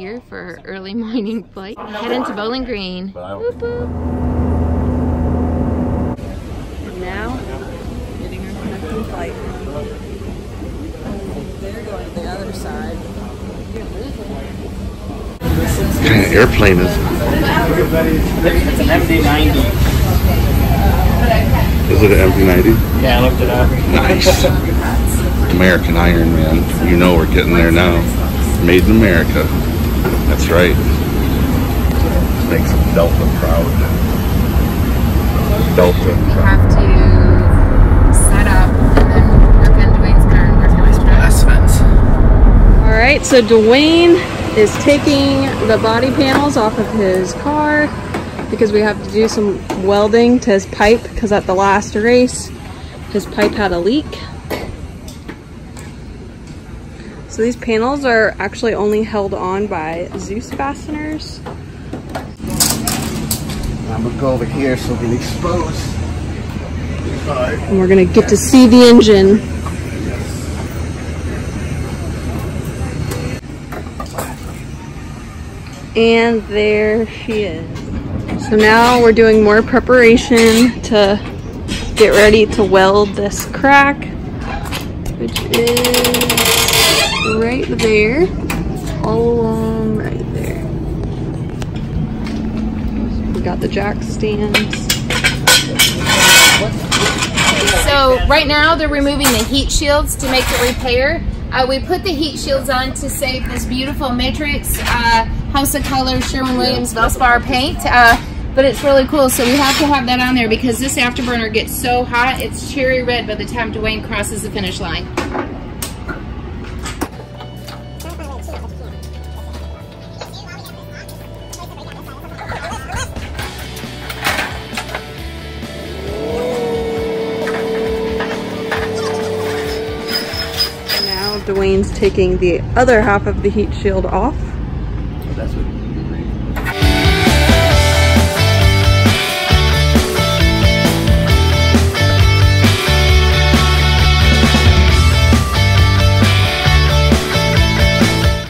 here for our early morning flight. Heading to Bowling Green. Boop, boop. Now, getting our connecting flight. They're going to the other side. What kind of airplane is it? It's an MD-90. Is it an MD-90? Yeah, I looked it up. Nice. American Iron, man. You know we're getting there now. Made in America. That's right. Makes Delta proud. Delta. We have to set up and then work on Dwayne's car and work on his truck. Alright, so Dwayne is taking the body panels off of his car because we have to do some welding to his pipe because at the last race his pipe had a leak. So these panels are actually only held on by Zeus fasteners. I'm gonna go over here so we can expose. And we're gonna get to see the engine. And there she is. So now we're doing more preparation to get ready to weld this crack, which is right there, all along right there. We got the jack stands. So right now they're removing the heat shields to make the repair. We put the heat shields on to save this beautiful Matrix House of Color Sherwin-Williams Valspar paint, but it's really cool, so we have to have that on there because this afterburner gets so hot it's cherry red by the time Dwayne crosses the finish line. Dwayne's taking the other half of the heat shield off. That's what you read.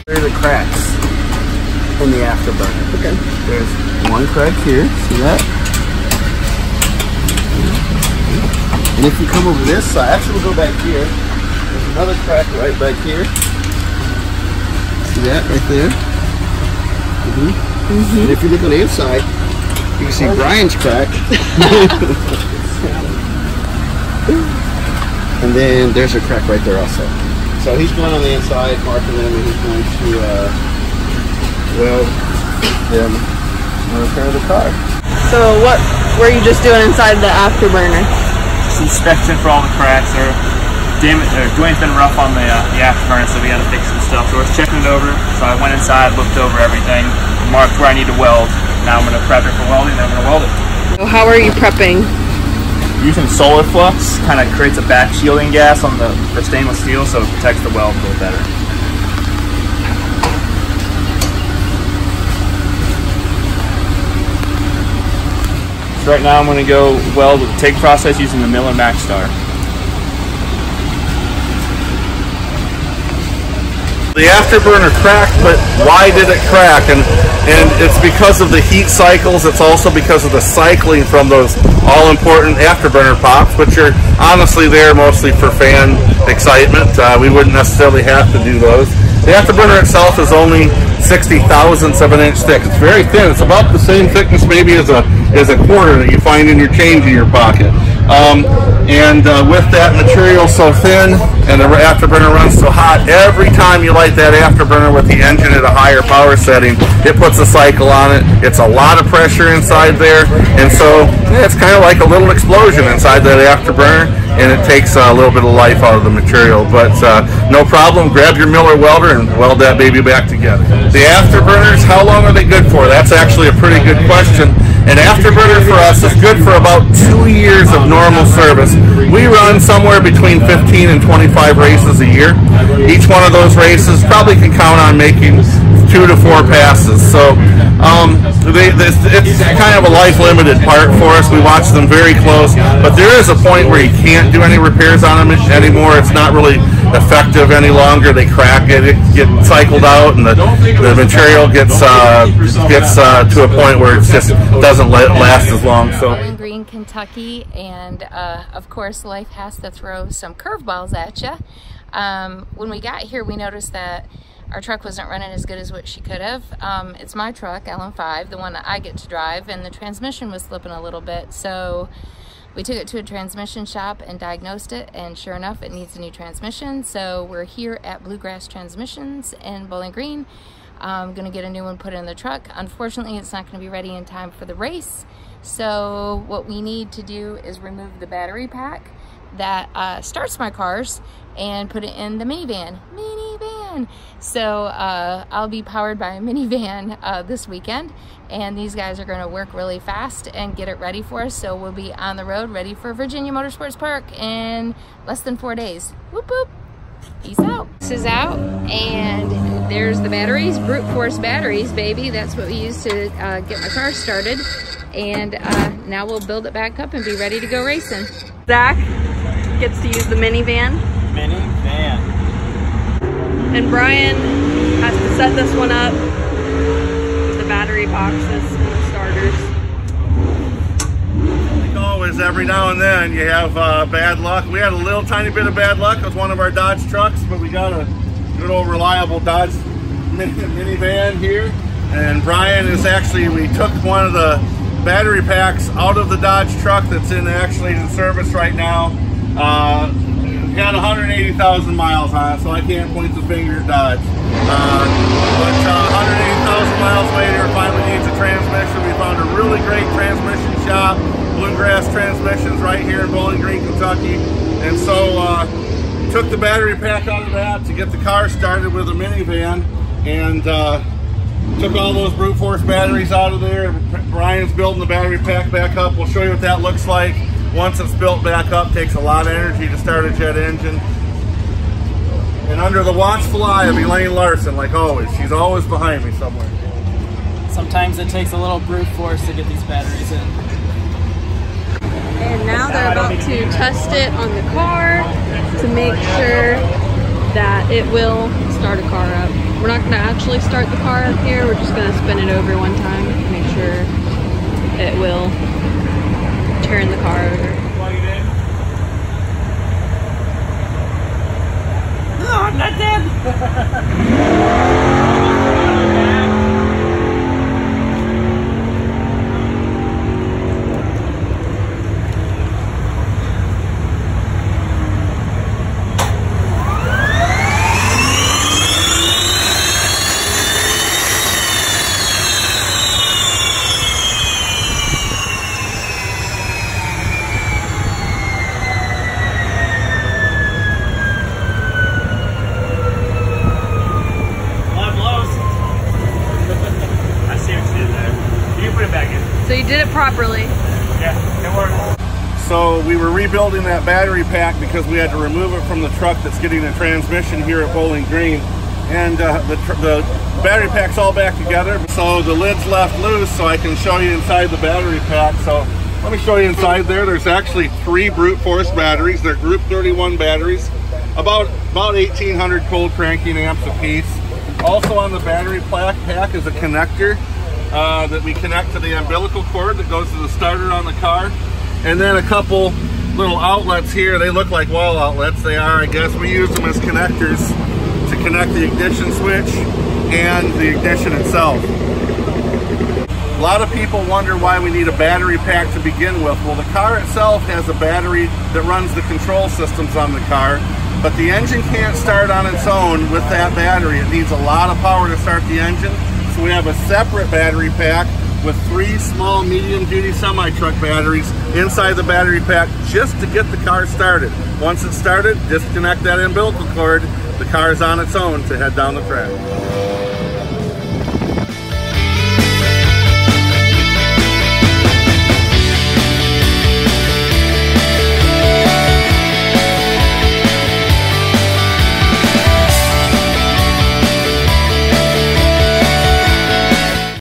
There are the cracks in the afterburner. Okay. There's one crack here, see that? And if you come over this side, actually we'll go back here. There's another crack right back here. See that right there? And if you look on the inside, you can see Brian's crack. And then there's a crack right there also. So he's going on the inside, marking them, and he's going to weld them and repair the car. So what were you just doing inside the afterburner? Just inspection for all the cracks. Dwayne's been rough on the afterburner, so we had to fix some stuff. So I was checking it over. So I went inside, looked over everything, marked where I need to weld. Now I'm going to prep it for welding, and I'm going to weld it. So how are you prepping? Using solar flux kind of creates a back shielding gas on the stainless steel, so it protects the weld a little better. So right now I'm going to go weld with the TIG process using the Miller MaxStar. The afterburner cracked, but why did it crack? And it's because of the heat cycles. It's also because of the cycling from those all-important afterburner pops, which are honestly there mostly for fan excitement. We wouldn't necessarily have to do those. The afterburner itself is only 60 thousandths of an inch thick. It's very thin. It's about the same thickness maybe as a quarter that you find in your change in your pocket. With that material so thin and the afterburner runs so hot, every time you light that afterburner with the engine at a higher power setting, it puts a cycle on it. It's a lot of pressure inside there, and so it's kind of like a little explosion inside that afterburner, and it takes a little bit of life out of the material. But no problem, grab your Miller welder and weld that baby back together. The afterburners, how long are they good for? That's actually a pretty good question. An afterburner for us is good for about 2 years of normal service. We run somewhere between 15 and 25 races a year. Each one of those races probably can count on making 2 2 to 4 passes. So it's kind of a life limited part for us. We watch them very close, but there is a point where you can't do any repairs on them anymore. It's not really effective any longer. They crack it gets cycled out, and the material gets to a point where it just doesn't last as long. So Bowling Green, Kentucky, and of course life has to throw some curveballs at you. When we got here, we noticed that our truck wasn't running as good as what she could have. It's my truck, LM5, the one that I get to drive, and the transmission was slipping a little bit. So we took it to a transmission shop and diagnosed it, and sure enough, it needs a new transmission. So we're here at Bluegrass Transmissions in Bowling Green. I'm gonna get a new one put in the truck. Unfortunately, it's not gonna be ready in time for the race. So what we need to do is remove the battery pack that starts my cars and put it in the minivan. So I'll be powered by a minivan this weekend, and these guys are going to work really fast and get it ready for us. So we'll be on the road ready for Virginia Motorsports Park in less than 4 days. Whoop whoop. Peace out. This is out, and there's the batteries, brute force batteries, baby. That's what we use to get my car started. And now we'll build it back up and be ready to go racing. Zach gets to use the minivan. And Brian has to set this one up with the battery boxes and the starters. Like always, every now and then you have bad luck. We had a little tiny bit of bad luck with one of our Dodge trucks, but we got a good old reliable Dodge minivan here. And Brian is actually, we took one of the battery packs out of the Dodge truck that's actually in service right now. Got 180,000 miles on it, so I can't point the finger at Dodge. But 180,000 miles later, finally needs a transmission. We found a really great transmission shop, Bluegrass Transmissions, right here in Bowling Green, Kentucky. And so took the battery pack out of that to get the car started with a minivan, and took all those brute force batteries out of there. Brian's building the battery pack back up. We'll show you what that looks like. Once it's built back up, takes a lot of energy to start a jet engine. And under the watchful eye of Elaine Larsen, like always. She's always behind me somewhere. Sometimes it takes a little brute force to get these batteries in. And now they're about to test it on the car to make sure that it will start a car up. We're not going to actually start the car up here. We're just going to spin it over one time to make sure it will turn the car over. No, I'm not dead. So you did it properly. Yeah, it worked. So we were rebuilding that battery pack because we had to remove it from the truck that's getting a transmission here at Bowling Green. And the battery pack's all back together. So the lid's left loose, so I can show you inside the battery pack. So let me show you inside there. There's actually 3 brute force batteries. They're Group 31 batteries, about 1,800 cold cranking amps a piece. Also on the battery pack is a connector that we connect to the umbilical cord that goes to the starter on the car. And then a couple little outlets here. They look like wall outlets. They are, I guess. We use them as connectors to connect the ignition switch and the ignition itself. A lot of people wonder why we need a battery pack to begin with. Well, the car itself has a battery that runs the control systems on the car, but the engine can't start on its own with that battery. It needs a lot of power to start the engine. So we have a separate battery pack with 3 small medium-duty semi-truck batteries inside the battery pack just to get the car started. Once it's started, disconnect that umbilical cord. The car is on its own to head down the track.